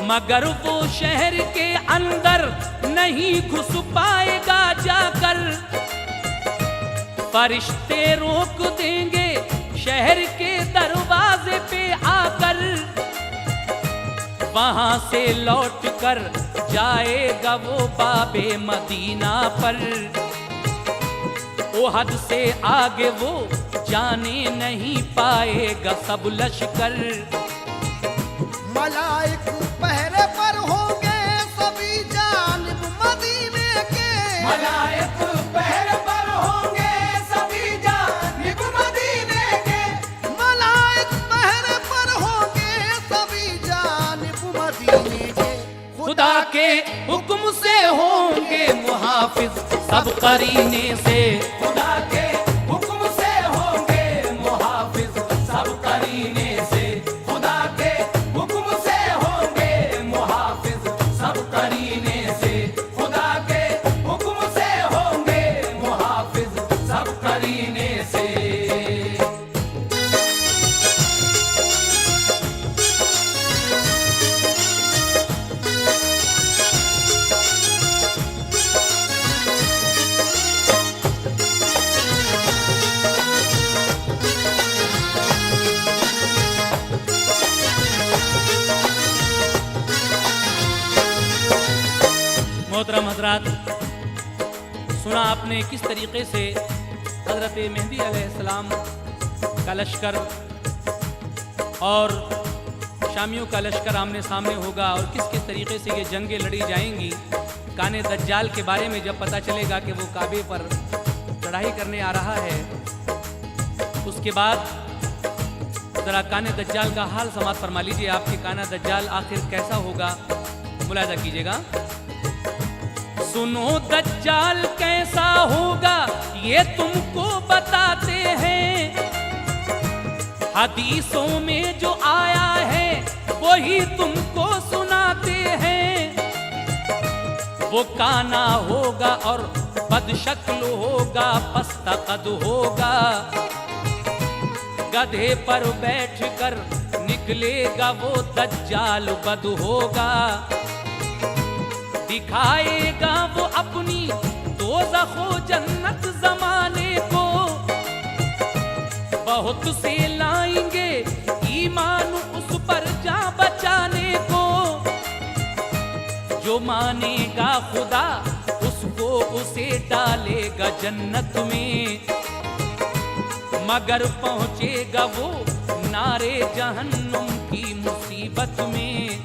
मगर वो शहर के अंदर नहीं घुस पाएगा जाकर, फरिश्ते रोक देंगे शहर के दरवाजे पे आकर। वहां से लौट कर जाएगा वो बाबे मदीना पर, ओहद से आगे वो जाने नहीं पाएगा सब लश्कर। मलाइक पहरे पर होंगे सभी जानिब मदीने के। मलाइक पहरे पर होंगे सभी जानिब मदीने के। मलाइक पहरे पर होंगे सभी जानिब मदीने के। खुदा के हुक्म से होंगे मुहाफिज सब करीने से। खुदा के हुक्म से होंगे मुहाफिज सब करीने से। खुदा के हुक्म से होंगे मुहाफिज सब करीने से। खुदा के हुक्म से होंगे मुहाफिज सब करीने से। मोहतरम हजरात, सुना आपने किस तरीके से हजरत मेहदी अलैहिस्सलाम का लश्कर और शामियों का लश्कर आमने सामने होगा और किस किस तरीके से ये जंगें लड़ी जाएंगी। काने दज्जाल के बारे में जब पता चलेगा कि वो काबे पर चढ़ाई करने आ रहा है, उसके बाद ज़रा काने दज्जाल का हाल समात फरमा लीजिए। आपके काना दज्जाल आखिर कैसा होगा, मुलाजा कीजिएगा। सुनो दज्जाल कैसा होगा ये तुमको बताते हैं, हदीसों में जो आया है वही तुमको सुनाते हैं। वो काना होगा और बदशक्ल होगा, पस्ता कद होगा, गधे पर बैठकर निकलेगा वो दज्जाल बद होगा। दिखाएगा वो अपनी दोज़खो जन्नत जमाने को, बहुत से लाएंगे ईमान उस पर जा बचाने को। जो मानेगा खुदा उसको उसे डालेगा जन्नत में, मगर पहुंचेगा वो नारे जहन्नुम की मुसीबत में।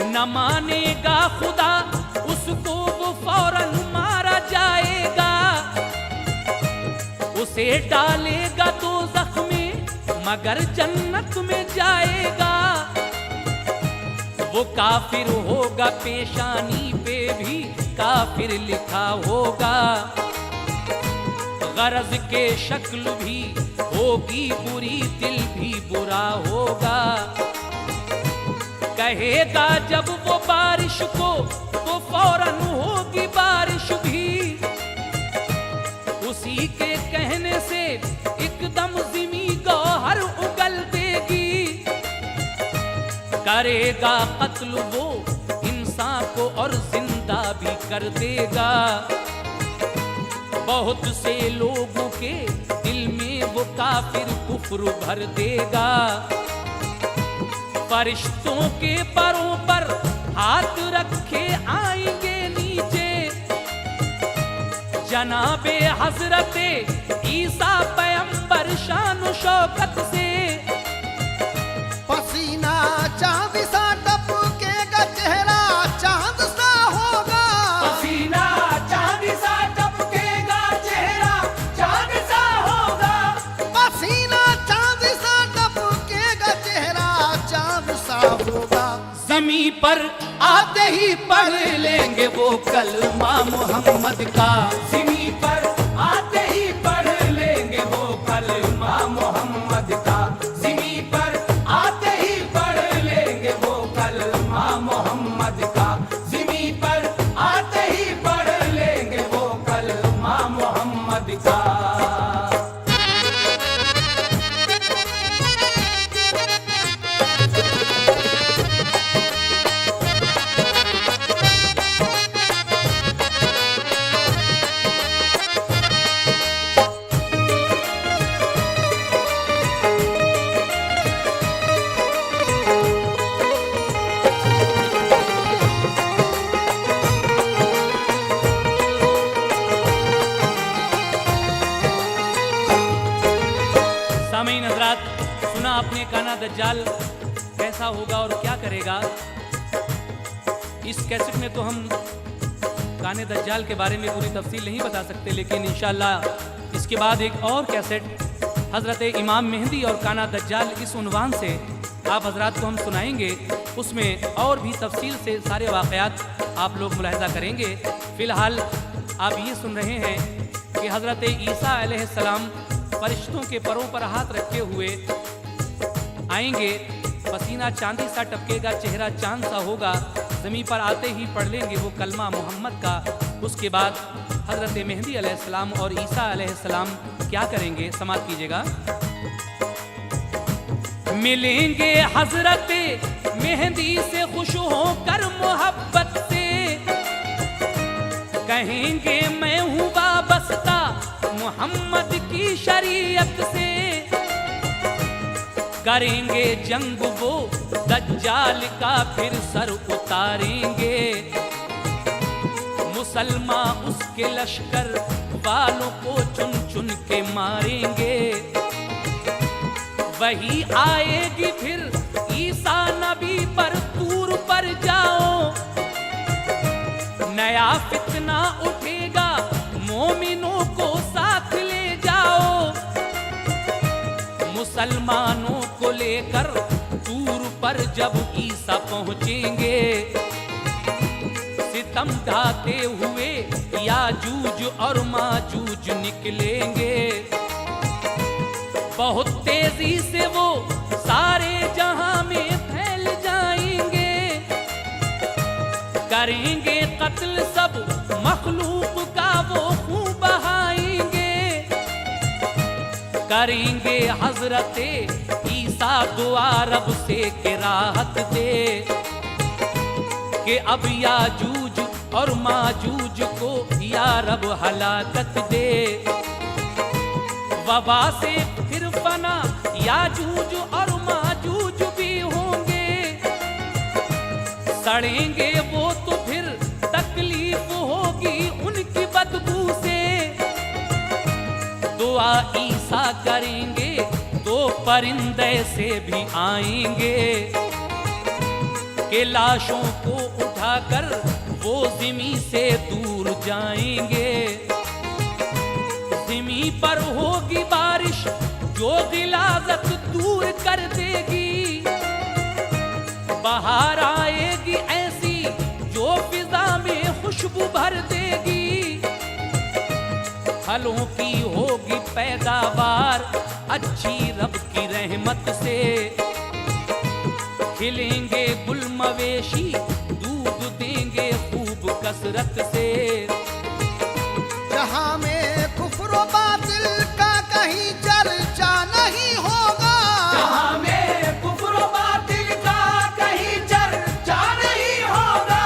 न मानेगा खुदा उसको वो फौरन मारा जाएगा, उसे डालेगा दोज़ख में मगर जन्नत में जाएगा। वो काफिर होगा, पेशानी पे भी काफिर लिखा होगा, गरज के शक्ल भी होगी बुरी, दिल भी बुरा होगा। कहेगा जब वो बारिश को तो फौरन होगी बारिश भी, उसी के कहने से एकदम ज़िमी गौहर उगल देगी। करेगा कत्ल वो इंसान को और जिंदा भी कर देगा। बहुत से लोगों के दिल में वो काफिर कुफ्र भर देगा। फरिश्तों के परों पर हाथ रखे आएंगे नीचे, जनाबे हजरते ईसा पैगंबर शान शौकत से। पसीना चांद सा टपकेगा, चेहरा चांद सा होगा। पसीना चांद सा टपकेगा, चेहरा चांद सा होगा। पसीना चांद सा टपकेगा, चेहरा चांद सा होगा। ज़मीं पर आते ही पढ़ लेंगे वो कलमा मोहम्मद का। ज़मीं पर आते ही पढ़ लेंगे वो कलमा मोहम्मद का। ज़मीं पर आते ही पढ़ लेंगे वो कलमा मोहम्मद का। ज़मीं पर आते ही पढ़ लेंगे वो कलमा मोहम्मद का। सुना आपने काना दज्जाल कैसा होगा और क्या करेगा। इस कैसेट में तो हम काने दज्जाल के बारे में पूरी तफसील नहीं बता सकते, लेकिन इंशाअल्लाह इसके बाद एक और कैसेट हज़रत इमाम मेहंदी और काना दज्जाल इस उन्वान से आप हजरात को हम सुनाएंगे। उसमें और भी तफसील से सारे वाक़यात आप लोग मुलाहिज़ा करेंगे। फ़िलहाल आप ये सुन रहे हैं कि हज़रत ईसा अलैहिस्सलाम फरिश्तों के परों पर हाथ रखे हुए आएंगे, पसीना चांदी सा टपकेगा, चेहरा चांद सा होगा, ज़मीन पर आते ही पढ़ लेंगे वो कलमा मोहम्मद का। उसके बाद हज़रत मेहंदी अलैहिस्सलाम और ईसा अलैहिस्सलाम क्या करेंगे, समाप्त कीजिएगा। मिलेंगे हज़रत मेहंदी से खुश होकर मोहब्बत से, कहेंगे मैं हूँ वाबस्ता मोहम्मद की शरीयत से, करेंगे जंग वो दज्जाल का फिर सर उतारेंगे, मुसलमान उसके लश्कर वालों को चुन चुन के मारेंगे। वही आएगी फिर ईसा नबी पर तूर पर जाओ, नया फितना उठेगा मोमिनों को साथ ले जाओ, मुसलमानों को लेकर तूर पर जब ईसा पहुंचेंगे, सितम ढाते हुए याजूज और माजूज निकलेंगे, बहुत तेजी से वो सारे जहां में फैल जाएंगे, करेंगे कत्ल सब मखलूक का वो खून बहाएंगे, करेंगे हजरत ईसा दुआ रब से कि राहत दे, कि अब याजूज और माजूज को या रब हलाकत दे, वबा से फिर फना याजूज और माजूज भी होंगे, सड़ेंगे वो तो फिर तकलीफ होगी उनकी बदबू से, दुआ ईसा करेंगे तो परिंदे से भी आएंगे, के लाशों को उठाकर वो ज़मीं से दूर जाएंगे, ज़मीं पर होगी बारिश जो गिलाज़त दूर कर देगी, बहार आएगी ऐसी जो फिज़ा में खुशबू भर देगी, फलों की होगी पैदावार अच्छी रब की रहमत से, खिलेंगे गुल मवेशी दूध देंगे खूब कसरत से, जहां में कुफ्र बातिल का कहीं चर्चा नहीं होगा, जहां में कुफ्र बातिल का कहीं चर्चा नहीं होगा,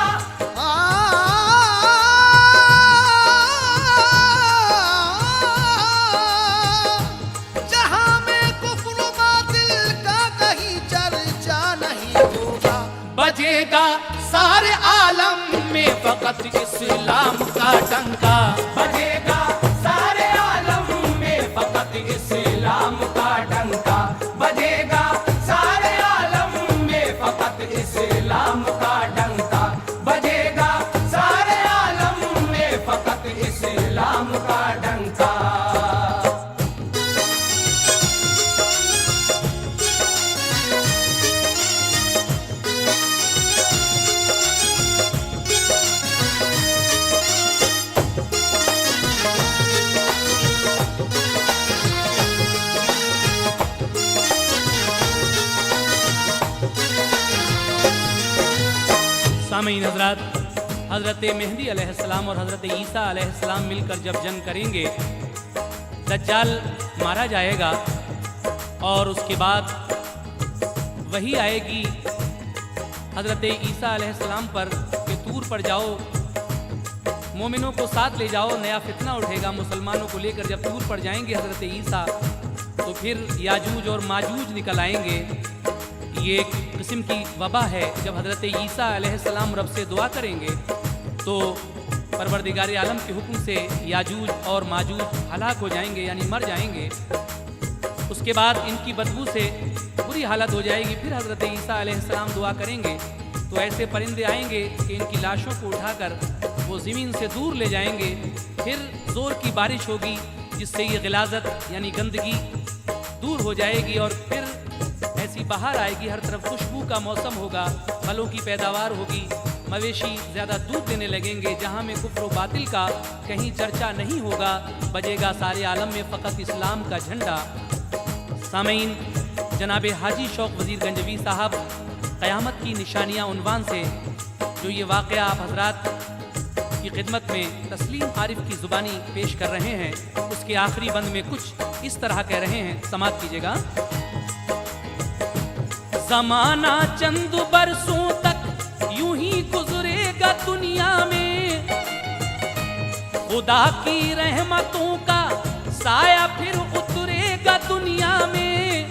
जहां में कुफ्र बातिल का कहीं चर्चा नहीं होगा, बजेगा सारे आलम में फकत इस्लाम का डंका, बजेगा सारे आलम में फकत इस्लाम का डंका, बजेगा सारे आलम में फकत इस्लाम का डंका, बजेगा सारे आलम में फकत इस्लाम का डंका। सामीन हजरात, हज़रत मेहंदी अलैहिस्सलाम और हज़रत ईसा अलैहिस्सलाम मिलकर जब जंग करेंगे, दज्जाल मारा जाएगा और उसके बाद वही आएगी हज़रत ईसा अलैहिस्सलाम पर कि तूर पर जाओ, मोमिनों को साथ ले जाओ, नया फितना उठेगा, मुसलमानों को लेकर जब तूर पर जाएंगे हज़रत ईसा तो फिर याजूज और माजूज निकल आएंगे। ये एक किस्म की वबा है। जब हज़रत ईसा अलैहिस्सलाम रब से दुआ करेंगे तो परवरदिगार आलम के हुक्म से याजूज और माजूज हलाक हो जाएंगे, यानी मर जाएंगे। उसके बाद इनकी बदबू से बुरी हालत हो जाएगी। फिर हज़रत ईसा अलैहिस्सलाम दुआ करेंगे तो ऐसे परिंदे आएंगे कि इनकी लाशों को उठाकर वो ज़मीन से दूर ले जाएंगे। फिर ज़ोर की बारिश होगी जिससे ये गिलाज़त यानी गंदगी दूर हो जाएगी और फिर ऐसी बहार आएगी, हर तरफ खुशबू का मौसम होगा, फलों की पैदावार होगी, मवेशी ज़्यादा दूध देने लगेंगे। जहाँ में कुफ्र व बातिल का कहीं चर्चा नहीं होगा, बजेगा सारे आलम में फ़कत इस्लाम का झंडा। सामीन, जनाब हाजी शौक़ वज़ीर गंजवी साहब क़यामत की निशानियाँ उन्वान से जो ये वाक़या आप हज़रात की खिदमत में तस्लीम आरिफ की ज़ुबानी पेश कर रहे हैं, उसके आखिरी बंद में कुछ इस तरह कह रहे हैं, समात कीजिएगा। ज़माना चंद बरसों तक यूं ही गुजरेगा दुनिया में, खुदा की रहमतों का साया फिर उतरेगा दुनिया में।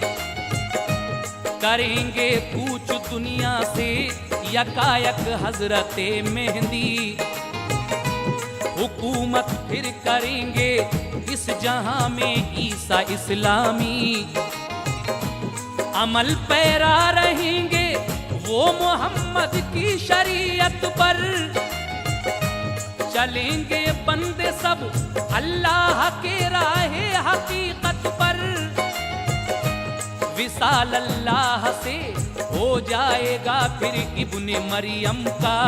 करेंगे कूच दुनिया से यकायक हजरते मेहंदी, हुकूमत फिर करेंगे इस जहां में ईसा इस्लामी। अमल पैरा रहेंगे वो मोहम्मद की शरीयत पर, चलेंगे बंदे सब अल्लाह के राहे हकीकत पर। विसाल अल्लाह से हो जाएगा फिर इब्ने मरियम का,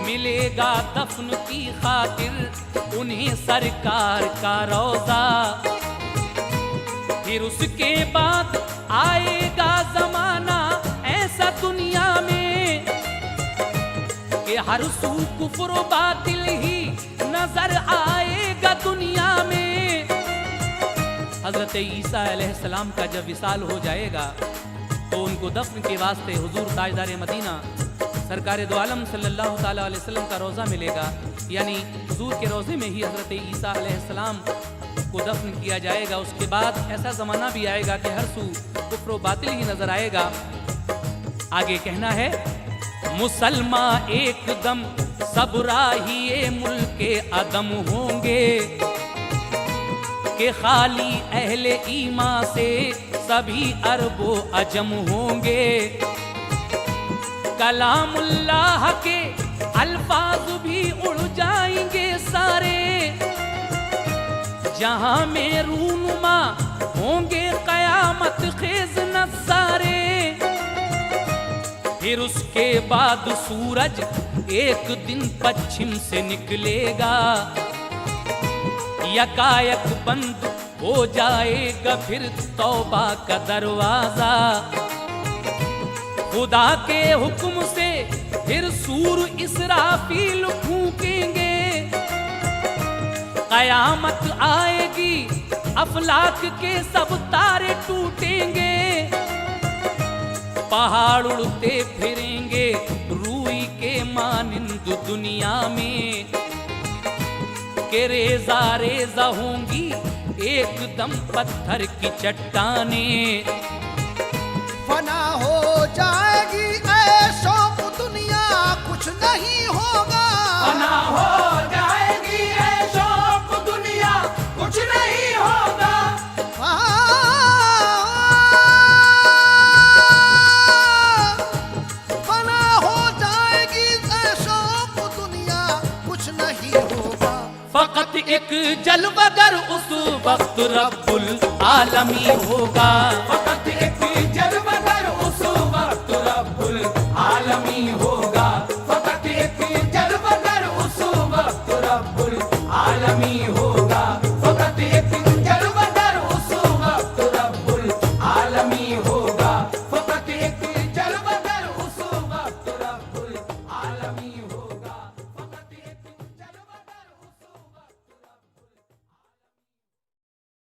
मिलेगा दफन की खातिर उन्हें सरकार का रोजा। फिर उसके बाद आएगा जमाना ऐसा दुनिया में कि हर सू कुफ्र व बातिल ही नजर आएगा दुनिया में। हजरत ईसा अलैहिस्सलाम का जब विसाल हो जाएगा तो उनको दफन के वास्ते हुजूर ताजदार मदीना सरकार दो आलम सल्लल्लाहु ताला अलैहि वसल्लम का रोज़ा मिलेगा, यानी हुजूर के रोज़े में ही हजरत ईसा अलैहिस्सलाम को दफन किया जाएगा। उसके बाद ऐसा ज़माना भी आएगा कि हर सू कुफ्र व बातिल ही नजर आएगा। आगे कहना है, मुसलमान एकदम सब राहिए मुल्के अदम होंगे, के खाली अहले ईमा से सभी अरबो अजम होंगे। कलामुल्लाह के अल्फाज भी उड़ जाएंगे सारे, जहां में रूनुमा होंगे कयामत खेज नज़ारे। फिर उसके बाद सूरज एक दिन पश्चिम से निकलेगा, यकायक बंद हो जाएगा फिर तौबा का दरवाजा। खुदा के हुक्म से फिर सूर इसराफील फूकेंगे, कयामत आएगी अफलाक के सब तारे टूटेंगे। पहाड़ उड़ते फिरेंगे रूई के मानिंद दुनिया में, के रेजा रेजा होंगी एकदम पत्थर की चट्टानें। फना हो जाएगी ऐशो दुनिया कुछ नहीं होगा, फना हो जाएगी ऐशो दुनिया कुछ नहीं होगा। फना हो जाएगी ऐशो दुनिया कुछ नहीं होगा। फकत एक जलवगर उस वक्त रब्बुल आलमी होगा।